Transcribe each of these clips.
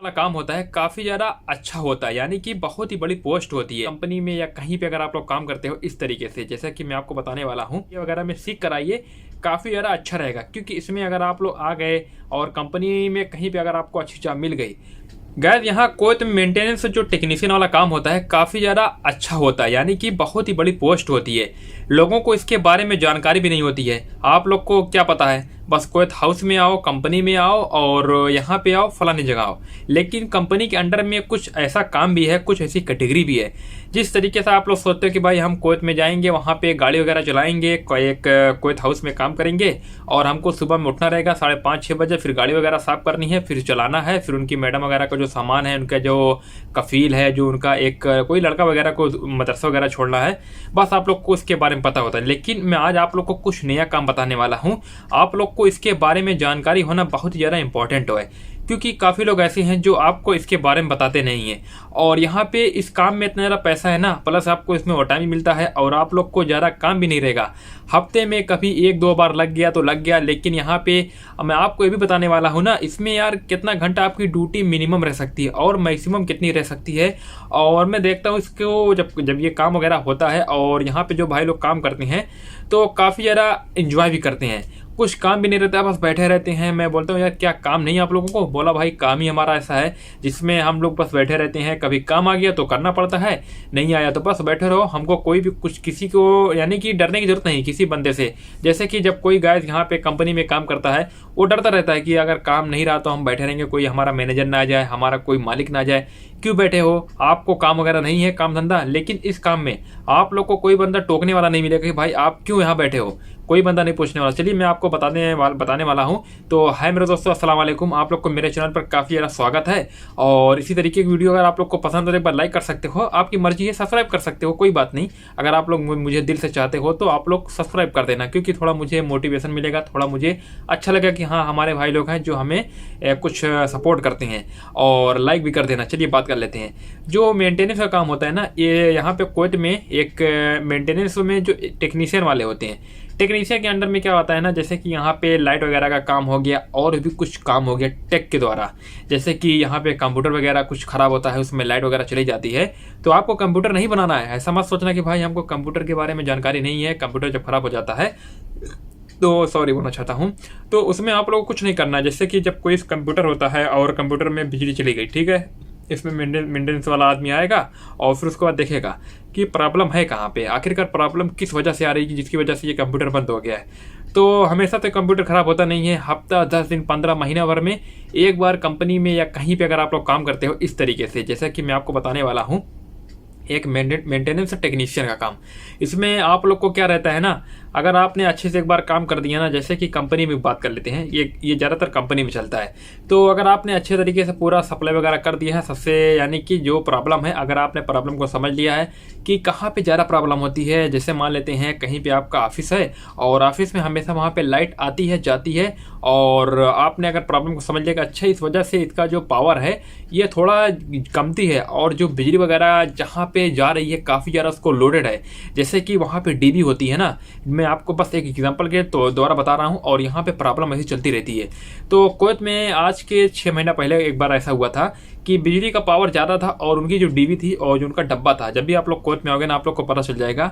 वाला काम होता है काफ़ी ज़्यादा अच्छा होता है, यानी कि बहुत ही बड़ी पोस्ट होती है कंपनी में या कहीं पे। अगर आप लोग काम करते हो इस तरीके से, जैसा कि मैं आपको बताने वाला हूँ, ये वगैरह में सीख कर आइए, काफ़ी ज़्यादा अच्छा रहेगा। क्योंकि इसमें अगर आप लोग आ गए और कंपनी में कहीं पे अगर आपको अच्छी जॉब मिल गई, गैर यहाँ कुवैत में मेंटेनेंस जो टेक्नीशियन वाला काम होता है काफ़ी ज़्यादा अच्छा होता है, यानी कि बहुत ही बड़ी पोस्ट होती है। लोगों को इसके बारे में जानकारी भी नहीं होती है। आप लोग को क्या पता है, बस कुवैत हाउस में आओ, कंपनी में आओ और यहाँ पे आओ, फलानी जगह आओ। लेकिन कंपनी के अंडर में कुछ ऐसा काम भी है, कुछ ऐसी कैटेगरी भी है। जिस तरीके से आप लोग सोचते हो कि भाई हम कुवैत में जाएंगे, वहाँ पे गाड़ी वगैरह चलाएंगे, एक कुवैत हाउस में काम करेंगे और हमको सुबह में उठना रहेगा 5:30-6 बजे, फिर गाड़ी वगैरह साफ़ करनी है, फिर चलाना है, फिर उनकी मैडम वगैरह का जो सामान है, उनका जो कफील है, जो उनका एक कोई लड़का वगैरह को मदरसा वगैरह छोड़ना है, बस आप लोग को इसके बारे में पता होता है। लेकिन मैं आज आप लोग को कुछ नया काम बताने वाला हूँ। आप लोग को इसके बारे में जानकारी होना बहुत ही ज़्यादा इंपॉर्टेंट है, क्योंकि काफ़ी लोग ऐसे हैं जो आपको इसके बारे में बताते नहीं हैं। और यहाँ पे इस काम में इतना ज़्यादा पैसा है ना, प्लस आपको इसमें ओवरटाइम भी मिलता है और आप लोग को ज़्यादा काम भी नहीं रहेगा। हफ्ते में कभी 1-2 बार लग गया तो लग गया। लेकिन यहाँ पे मैं आपको ये भी बताने वाला हूँ ना, इसमें यार कितना घंटा आपकी ड्यूटी मिनिमम रह सकती है और मैक्सिमम कितनी रह सकती है। और मैं देखता हूँ इसको जब ये काम वगैरह होता है और यहाँ पे जो भाई लोग काम करते हैं तो काफ़ी ज़्यादा इंजॉय भी करते हैं। कुछ काम भी नहीं रहता है, बस बैठे रहते हैं। मैं बोलता हूँ यार क्या काम नहीं है आप लोगों को? बोला भाई काम ही हमारा ऐसा है जिसमें हम लोग बस बैठे रहते हैं। कभी काम आ गया तो करना पड़ता है, नहीं आया तो बस बैठे रहो। हमको कोई भी कुछ किसी को यानी कि डरने की जरूरत नहीं किसी बंदे से। जैसे कि जब कोई गाय यहाँ पे कंपनी में काम करता है, वो डरता रहता है कि अगर काम नहीं रहा तो हम बैठे रहेंगे, कोई हमारा मैनेजर ना आ जाए, हमारा कोई मालिक ना आ जाए। क्यों बैठे हो? आपको काम वगैरह नहीं है, काम धंधा। लेकिन इस काम में आप लोग को कोई बंदा टोकने वाला नहीं मिलेगा कि भाई आप क्यों यहाँ बैठे हो, कोई बंदा नहीं पूछने वाला। चलिए मैं आपको बताने वाला हूँ। तो हाय मेरे दोस्तों, अस्सलाम वालेकुम। आप लोग को मेरे चैनल पर काफ़ी ज़्यादा स्वागत है। और इसी तरीके की वीडियो अगर आप लोग को पसंद हो तो एक बार लाइक कर सकते हो, आपकी मर्जी है, सब्सक्राइब कर सकते हो, कोई बात नहीं। अगर आप लोग मुझे दिल से चाहते हो तो आप लोग सब्सक्राइब कर देना, क्योंकि थोड़ा मुझे मोटिवेशन मिलेगा, थोड़ा मुझे अच्छा लगेगा कि हाँ हमारे भाई लोग हैं जो हमें कुछ सपोर्ट करते हैं। और लाइक भी कर देना। चलिए बात कर लेते हैं। जो मेंटेनेंस का काम होता है ना, ये यहाँ पे कुवैत में एक मेंटेनेंस में जो टेक्नीशियन वाले होते हैं, टेक्नीशियन के अंडर में क्या होता है ना, जैसे कि यहाँ पे लाइट वगैरह का काम हो गया और भी कुछ काम हो गया टेक के द्वारा। जैसे कि यहाँ पे कंप्यूटर वगैरह कुछ खराब होता है, उसमें लाइट वगैरह चली जाती है, तो आपको कंप्यूटर नहीं बनाना है। ऐसा मत सोचना कि भाई हमको कंप्यूटर के बारे में जानकारी नहीं है, कंप्यूटर जब खराब हो जाता है तो सॉरी बोलना चाहता हूँ, तो उसमें आप लोगों को कुछ नहीं करना है। जैसे कि जब कोई कंप्यूटर होता है और कंप्यूटर में बिजली चली गई, ठीक है, इसमें मेंटेनेंस वाला आदमी आएगा और फिर उसके बाद देखेगा कि प्रॉब्लम है कहाँ पे, आखिरकार प्रॉब्लम किस वजह से आ रही है जिसकी वजह से ये कंप्यूटर बंद हो गया है। तो हमेशा तो कंप्यूटर ख़राब होता नहीं है, हफ्ता 10 दिन 15 महीना भर में एक बार कंपनी में या कहीं पे अगर आप लोग काम करते हो इस तरीके से, जैसा कि मैं आपको बताने वाला हूँ, एक मेंटेनेंस टेक्नीशियन का काम। इसमें आप लोग को क्या रहता है ना, अगर आपने अच्छे से एक बार काम कर दिया ना, जैसे कि कंपनी में बात कर लेते हैं, ये ज़्यादातर कंपनी में चलता है। तो अगर आपने अच्छे तरीके से पूरा सप्लाई वगैरह कर दिया है सबसे, यानी कि जो प्रॉब्लम है, अगर आपने प्रॉब्लम को समझ लिया है कि कहाँ पे ज़्यादा प्रॉब्लम होती है, जैसे मान लेते हैं कहीं पे आपका ऑफिस है और ऑफिस में हमेशा वहाँ पे लाइट आती है जाती है, और आपने अगर प्रॉब्लम को समझ लिया कि अच्छा इस वजह से इसका जो पावर है ये थोड़ा कमती है और जो बिजली वगैरह जहाँ पे जा रही है काफ़ी ज़्यादा उसको लोडेड है, जैसे कि वहाँ पे डीबी होती है ना, मैं आपको बस एक एग्जांपल के तो द्वारा बता रहा हूँ, और यहाँ पे प्रॉब्लम ऐसी चलती रहती है। तो कुवैत में आज के 6 महीना पहले एक बार ऐसा हुआ था कि बिजली का पावर ज़्यादा था और उनकी जो डीबी थी और जो उनका डब्बा था, जब भी आप लोग कुवैत में आओगे ना आप लोग को पता चल जाएगा,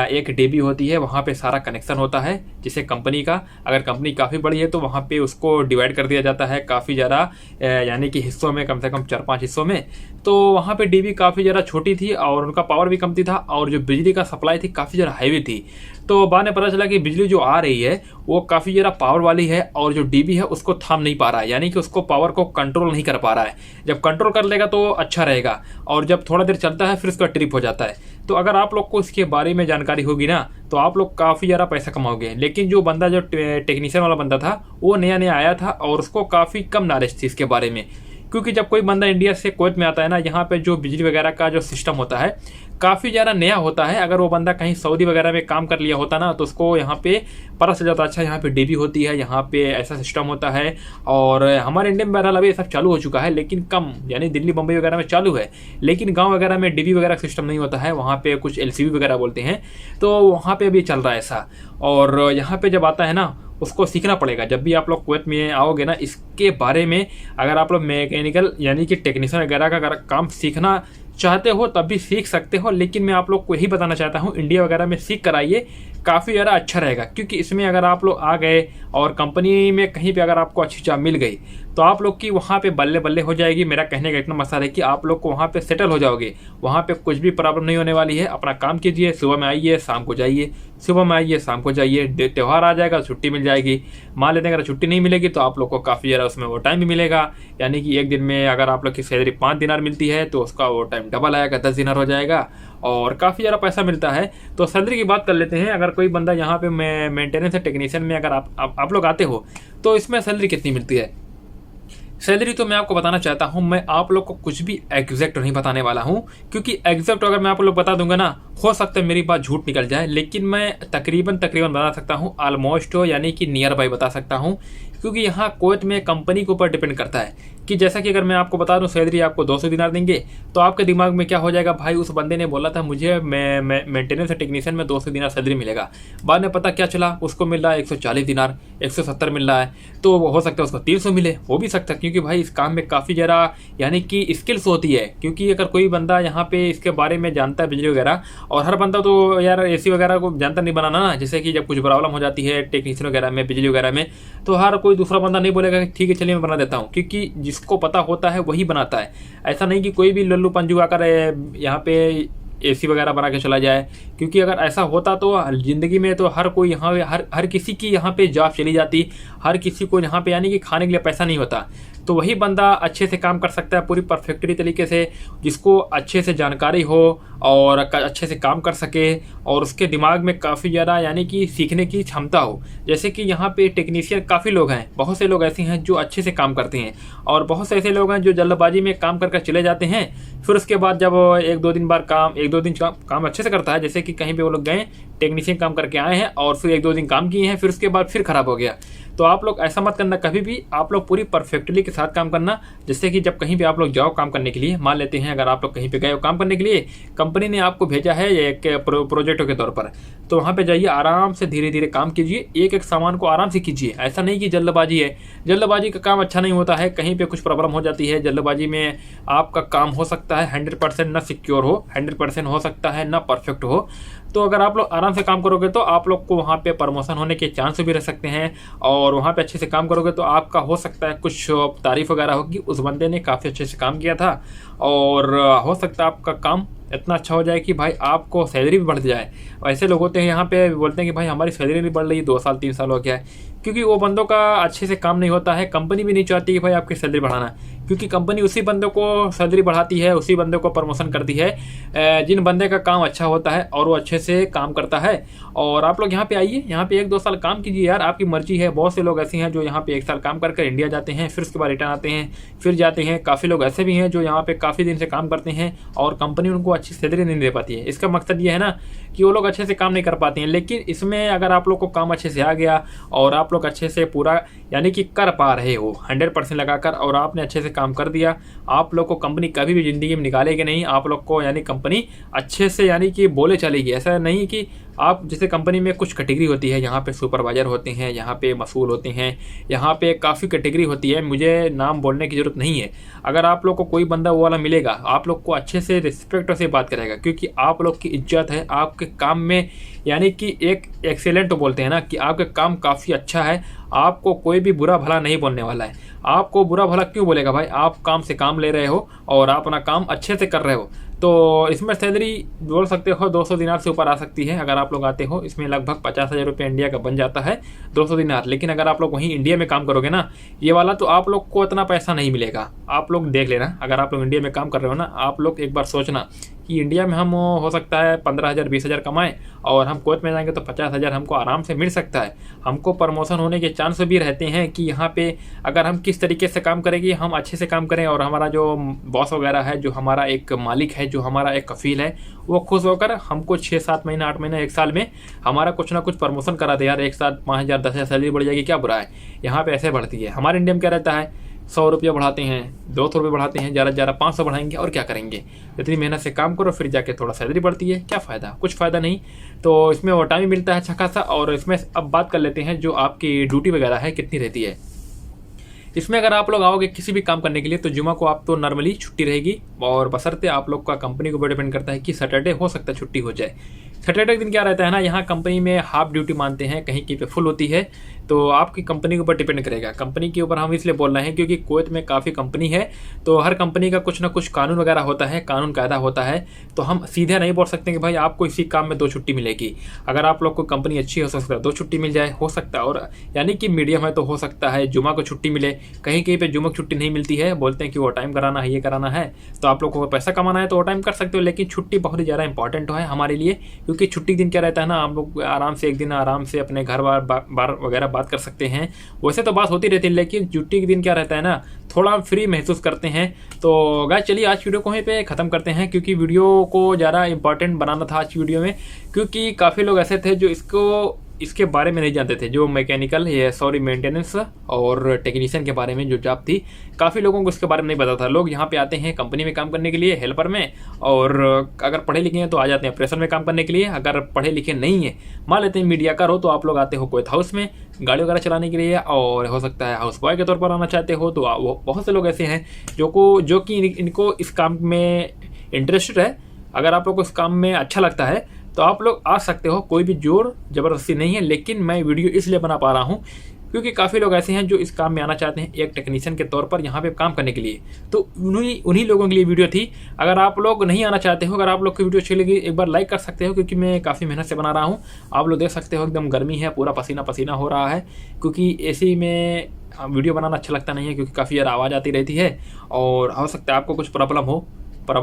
एक डीबी होती है, वहाँ पे सारा कनेक्शन होता है जिसे कंपनी का, अगर कंपनी काफ़ी बड़ी है तो वहाँ पे उसको डिवाइड कर दिया जाता है काफ़ी ज़्यादा, यानी कि हिस्सों में, कम से कम 4-5 हिस्सों में। तो वहाँ पे डीबी काफ़ी ज़्यादा छोटी थी और उनका पावर भी कमती था और जो बिजली का सप्लाई थी काफ़ी ज़्यादा हैवी थी। तो बाद में पता चला कि बिजली जो आ रही है वो काफ़ी ज़्यादा पावर वाली है और जो डीबी है उसको थाम नहीं पा रहा है, यानी कि उसको पावर को कंट्रोल नहीं कर पा रहा है। जब कंट्रोल कर लेगा तो अच्छा रहेगा, और जब थोड़ा देर चलता है फिर उसका ट्रिप हो जाता है। तो अगर आप लोग को इसके बारे में जानकारी होगी ना तो आप लोग काफ़ी ज़्यादा पैसा कमाओगे। लेकिन जो बंदा, जो टेक्नीशियन वाला बंदा था, वो नया नया आया था और उसको काफ़ी कम नॉलेज थी इसके बारे में। क्योंकि जब कोई बंदा इंडिया से कुवैत में आता है ना, यहाँ पे जो बिजली वगैरह का जो सिस्टम होता है काफ़ी ज़्यादा नया होता है। अगर वो बंदा कहीं सऊदी वगैरह में काम कर लिया होता ना तो उसको यहाँ पे पता चल जाता, अच्छा यहाँ पे डीबी होती है, यहाँ पे ऐसा सिस्टम होता है। और हमारे इंडिया में बहरहाल अभी सब चालू हो चुका है, लेकिन कम, यानी दिल्ली बम्बई वगैरह में चालू है, लेकिन गाँव वगैरह में डीबी वगैरह सिस्टम नहीं होता है, वहाँ पे कुछ LCB वगैरह बोलते हैं, तो वहाँ पे अभी चल रहा है ऐसा। और यहाँ पे जब आता है ना उसको सीखना पड़ेगा। जब भी आप लोग कुवैत में आओगे ना, इसके बारे में अगर आप लोग मैकेनिकल यानी कि टेक्नीशियन वगैरह का अगर काम सीखना चाहते हो तब भी सीख सकते हो, लेकिन मैं आप लोग को यही बताना चाहता हूँ इंडिया वगैरह में सीख कर आइए, काफ़ी ज़्यादा अच्छा रहेगा। क्योंकि इसमें अगर आप लोग आ गए और कंपनी में कहीं पे अगर आपको अच्छी जॉब मिल गई तो आप लोग की वहाँ पे बल्ले बल्ले हो जाएगी। मेरा कहने का इतना मकसद है कि आप लोग को वहाँ पे सेटल हो जाओगे, वहाँ पे कुछ भी प्रॉब्लम नहीं होने वाली है। अपना काम कीजिए, सुबह में आइए शाम को जाइए, सुबह में आइए शाम को जाइए। त्यौहार आ जाएगा छुट्टी मिल जाएगी। मान लेते हैं अगर छुट्टी नहीं मिलेगी तो आप लोग को काफ़ी ज़्यादा उसमें वो टाइम भी मिलेगा, यानी कि एक दिन में अगर आप लोग की सैलरी 5 दिनार मिलती है तो उसका वो टाइम डबल आएगा, 10 दिनार हो जाएगा और काफ़ी ज़्यादा पैसा मिलता है। तो सैलरी की बात कर लेते हैं। अगर कोई बंदा यहाँ पे मेंटेनेंस टेक्नीशियन में अगर आप लोग आते हो तो इसमें सैलरी कितनी मिलती है? सैलरी तो मैं आपको बताना चाहता हूं, मैं आप लोग को कुछ भी एग्जैक्ट नहीं बताने वाला हूं, क्योंकि एग्जैक्ट अगर मैं आप लोग बता दूंगा ना, हो सकता है मेरी बात झूठ निकल जाए, लेकिन मैं तकरीबन बता सकता हूं, ऑलमोस्ट यानी कि नियर बाई बता सकता हूं। क्योंकि यहाँ कुवैत में कंपनी के ऊपर डिपेंड करता है कि जैसा कि अगर मैं आपको बता दूं सैलरी आपको 200 दिनार देंगे तो आपके दिमाग में क्या हो जाएगा, भाई उस बंदे ने बोला था मुझे मेंटेनेंस टेक्नीशियन में 200 दिनार सैलरी मिलेगा, बाद में पता क्या चला उसको मिल रहा है 140 दिनार, 170 मिल रहा है। तो हो सकता है उसको 300 मिले, हो भी सकता है, क्योंकि भाई इस काम में काफ़ी ज़्यादा यानी कि स्किल्स होती है। क्योंकि अगर कोई बंदा यहाँ पे इसके बारे में जानता है बिजली वगैरह, और हर बंदा तो यार AC वगैरह को जानता नहीं बनाना ना, जैसे कि जब कुछ प्रॉब्लम हो जाती है टेक्नीशियन वगैरह में, बिजली वगैरह में, तो हर कोई दूसरा बंदा नहीं बोलेगा कि ठीक है चलिए मैं बना देता हूँ, क्योंकि जिसको पता होता है वही बनाता है। ऐसा नहीं कि कोई भी लल्लू पंजू आकर यहाँ पे AC वगैरह बना के चला जाए, क्योंकि अगर ऐसा होता तो ज़िंदगी में तो हर कोई यहाँ हर किसी की यहाँ पे जॉब चली जाती, हर किसी को यहाँ पे यानी कि खाने के लिए पैसा नहीं होता। तो वही बंदा अच्छे से काम कर सकता है पूरी परफेक्टली तरीके से, जिसको अच्छे से जानकारी हो और अच्छे से काम कर सके और उसके दिमाग में काफ़ी ज़्यादा यानी कि सीखने की क्षमता हो। जैसे कि यहाँ पे टेक्नीशियन काफ़ी लोग हैं, बहुत से लोग ऐसे हैं जो अच्छे से काम करते हैं, और बहुत से ऐसे लोग हैं जो जल्दबाजी में काम कर चले जाते हैं। फिर उसके बाद जब एक दो दिन काम अच्छे से करता है, जैसे कि कहीं पे वो लोग गए टेक्नीशियन काम करके आए हैं और फिर 1-2 दिन काम किए हैं, फिर उसके बाद फिर ख़राब हो गया। तो आप लोग ऐसा मत करना कभी भी, आप लोग पूरी परफेक्टली के साथ काम करना। जैसे कि जब कहीं भी आप लोग जाओ काम करने के लिए, मान लेते हैं अगर आप लोग कहीं पे गए हो काम करने के लिए, कंपनी ने आपको भेजा है एक प्रोजेक्टों के तौर पर, तो वहाँ पे जाइए, आराम से धीरे धीरे काम कीजिए, एक एक सामान को आराम से कीजिए। ऐसा नहीं कि जल्दबाजी है, जल्दबाजी का काम अच्छा नहीं होता है, कहीं पे कुछ प्रॉब्लम हो जाती है। जल्दबाजी में आपका काम हो सकता है 100% ना सिक्योर हो, 100% हो सकता है ना परफेक्ट हो। तो अगर आप लोग आराम से काम करोगे तो आप लोग को वहाँ पे प्रमोशन होने के चांस भी रह सकते हैं, और वहाँ पे अच्छे से काम करोगे तो आपका हो सकता है कुछ तारीफ वगैरह होगी, उस बंदे ने काफ़ी अच्छे से काम किया था, और हो सकता है आपका काम इतना अच्छा हो जाए कि भाई आपको सैलरी भी बढ़ जाए। ऐसे लोग होते हैं यहाँ पे बोलते हैं कि भाई हमारी सैलरी नहीं बढ़ रही, 2 साल 3 साल हो गया है, क्योंकि वो बंदों का अच्छे से काम नहीं होता है। कंपनी भी नहीं चाहती कि भाई आपकी सैलरी बढ़ाना, क्योंकि कंपनी उसी बंदों को सैलरी बढ़ाती है, उसी बंदे को प्रमोशन करती है जिन बंदे का काम अच्छा होता है और वो अच्छे से काम करता है। और आप लोग यहाँ पे आइए, यहाँ पे 1-2 साल काम कीजिए यार, आपकी मर्जी है। बहुत से लोग ऐसे हैं जो यहाँ पे 1 साल काम करके इंडिया जाते हैं, फिर उसके बाद रिटर्न आते हैं, फिर जाते हैं। काफ़ी लोग ऐसे भी हैं जो यहाँ पे काफ़ी दिन से काम करते हैं और कंपनी उनको अच्छी सैलरी नहीं दे पाती है। इसका मकसद ये है ना कि वो लोग अच्छे से काम नहीं कर पाते हैं। लेकिन इसमें अगर आप लोग को काम अच्छे से आ गया और आप लोग अच्छे से पूरा यानी कि कर पा रहे हो 100% लगाकर, और आपने अच्छे से काम कर दिया, आप लोग को कंपनी कभी भी ज़िंदगी में निकालेगी नहीं। आप लोग को यानी कंपनी अच्छे से यानी कि बोले चलेगी। ऐसा नहीं कि आप जैसे कंपनी में कुछ कैटेगरी होती है, यहाँ पे सुपरवाइजर होते हैं, यहाँ पे मसूल होते हैं, यहाँ पे काफ़ी कैटेगरी होती है, मुझे नाम बोलने की ज़रूरत नहीं है। अगर आप लोग को कोई बंदा वो वाला मिलेगा, आप लोग को अच्छे से रिस्पेक्ट से बात करेगा, क्योंकि आप लोग की इज्जत है आपके काम में, यानी कि एक एक्सीलेंट बोलते हैं ना कि आपका काम काफ़ी अच्छा है। आपको कोई भी बुरा भला नहीं बोलने वाला है। आपको बुरा भला क्यों बोलेगा भाई? आप काम से काम ले रहे हो और आप अपना काम अच्छे से कर रहे हो। तो इसमें सैलरी बोल सकते हो 200 दिनार से ऊपर आ सकती है अगर आप लोग आते हो। इसमें लगभग 50,000 रुपये इंडिया का बन जाता है 200 दिनार। लेकिन अगर आप लोग वहीं इंडिया में काम करोगे ना ये वाला, तो आप लोग को इतना पैसा नहीं मिलेगा। आप लोग देख लेना, अगर आप लोग इंडिया में काम कर रहे हो ना, आप लोग एक बार सोचना कि इंडिया में हम हो सकता है 15,000 20,000 कमाएं, और हम कुवैत में जाएंगे तो 50,000 हमको आराम से मिल सकता है। हमको प्रमोशन होने के चांस भी रहते हैं कि यहाँ पे अगर हम किस तरीके से काम करेंगे, हम अच्छे से काम करें और हमारा जो बॉस वगैरह है, जो हमारा एक मालिक है, जो हमारा एक कफील है, वो खुश होकर हमको 6-7 महीना 8 महीना 1 साल में हमारा कुछ ना कुछ प्रमोशन करा दे यार। एक साथ 5,000 10,000 सैलरी बढ़ जाएगी, क्या बुरा है? यहाँ पे ऐसे बढ़ती है। हमारे इंडिया में क्या रहता है 100 रुपया बढ़ाते हैं, 200 रुपये बढ़ाते हैं, ज़्यादा से ज़्यादा 500 बढ़ाएंगे और क्या करेंगे। इतनी मेहनत से काम करो फिर जाके थोड़ा सैलरी बढ़ती है, क्या फ़ायदा, कुछ फ़ायदा नहीं। तो इसमें ओवर टाइम भी मिलता है अच्छा खासा। और इसमें अब बात कर लेते हैं जो आपकी ड्यूटी वगैरह है कितनी रहती है। इसमें अगर आप लोग आओगे किसी भी काम करने के लिए तो जुमा को आप तो नॉर्मली छुट्टी रहेगी, और बशर्ते आप लोग का कंपनी के ऊपर डिपेंड करता है कि सैटरडे हो सकता है छुट्टी हो जाए। सैटरडे के दिन क्या रहता है ना, यहाँ कंपनी में हाफ ड्यूटी मानते हैं, कहीं कहीं पे फुल होती है। तो आपकी कंपनी के ऊपर डिपेंड करेगा। कंपनी के ऊपर हम इसलिए बोल रहे हैं क्योंकि कुवैत में काफ़ी कंपनी है, तो हर कंपनी का कुछ ना कुछ कानून वगैरह होता है, कानून कायदा होता है। तो हम सीधे नहीं बोल सकते कि भाई आपको इसी काम में 2 छुट्टी मिलेगी। अगर आप लोग को कंपनी अच्छी हो सकता है 2 छुट्टी मिल जाए, हो सकता है। और यानी कि मीडियम है तो हो सकता है जुमा को छुट्टी मिले। कहीं कहीं पे जुमा की छुट्टी नहीं मिलती है, बोलते हैं कि वो टाइम कराना है, ये कराना है। तो आप लोग को पैसा कमाना है तो वो टाइम कर सकते हो, लेकिन छुट्टी बहुत ही ज़्यादा इंपॉर्टेंट है हमारे लिए। क्योंकि छुट्टी के दिन क्या रहता है ना, हम लोग आराम से एक दिन आराम से अपने घर बार वगैरह बात कर सकते हैं। वैसे तो बात होती रहती है, लेकिन छुट्टी के दिन क्या रहता है ना, थोड़ा फ्री महसूस करते हैं। तो गाइस चलिए आज वीडियो को यहीं पे ख़त्म करते हैं, क्योंकि वीडियो को ज़्यादा इंपॉर्टेंट बनाना था आज वीडियो में। क्योंकि काफ़ी लोग ऐसे थे जो इसके बारे में नहीं जानते थे, जो मैकेनिकल मेंटेनेंस और टेक्नीशियन के बारे में जो जॉब थी, काफ़ी लोगों को इसके बारे में नहीं पता था। लोग यहाँ पे आते हैं कंपनी में काम करने के लिए हेल्पर में, और अगर पढ़े लिखे हैं तो आ जाते हैं ऑपरेशन में काम करने के लिए। अगर पढ़े लिखे नहीं है, मान लेते हैं मीडिया का हो, तो आप लोग आते हो कुवैत हाउस में गाड़ी वगैरह चलाने के लिए, और हो सकता है हाउस बॉय के तौर पर आना चाहते हो। तो बहुत से लोग ऐसे हैं जो कि इनको इस काम में इंटरेस्टेड है। अगर आप लोग को इस काम में अच्छा लगता है तो आप लोग आ सकते हो, कोई भी जोर ज़बरदस्ती नहीं है। लेकिन मैं वीडियो इसलिए बना पा रहा हूँ क्योंकि काफ़ी लोग ऐसे हैं जो इस काम में आना चाहते हैं एक टेक्नीशियन के तौर पर यहाँ पे काम करने के लिए। तो उन्हीं लोगों के लिए वीडियो थी। अगर आप लोग नहीं आना चाहते हो, अगर आप लोग की वीडियो अच्छी लगी, एक बार लाइक कर सकते हो, क्योंकि मैं काफ़ी मेहनत से बना रहा हूँ। आप लोग देख सकते हो एकदम गर्मी है, पूरा पसीना पसीना हो रहा है, क्योंकि एसी में वीडियो बनाना अच्छा लगता नहीं है, क्योंकि काफ़ी ज़्यादा आवाज़ आती रहती है। और हो सकता है आपको कुछ प्रॉब्लम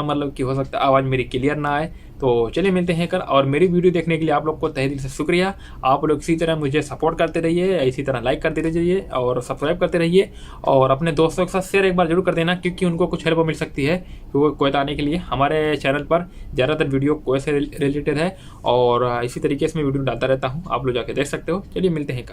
मतलब कि हो सकता है आवाज़ मेरी क्लियर ना आए। तो चलिए मिलते हैं कल। और मेरी वीडियो देखने के लिए आप लोग को तहे दिल से शुक्रिया। आप लोग इसी तरह मुझे सपोर्ट करते रहिए, इसी तरह लाइक करते रहिए और सब्सक्राइब करते रहिए। और अपने दोस्तों के साथ शेयर एक बार जरूर कर देना, क्योंकि उनको कुछ हेल्प मिल सकती है कुवैत आने के लिए। हमारे चैनल पर ज़्यादातर वीडियो कुवैत से रिलेटेड है, और इसी तरीके से मैं वीडियो डालता रहता हूँ, आप लोग जाके देख सकते हो। चलिए मिलते हैं कल।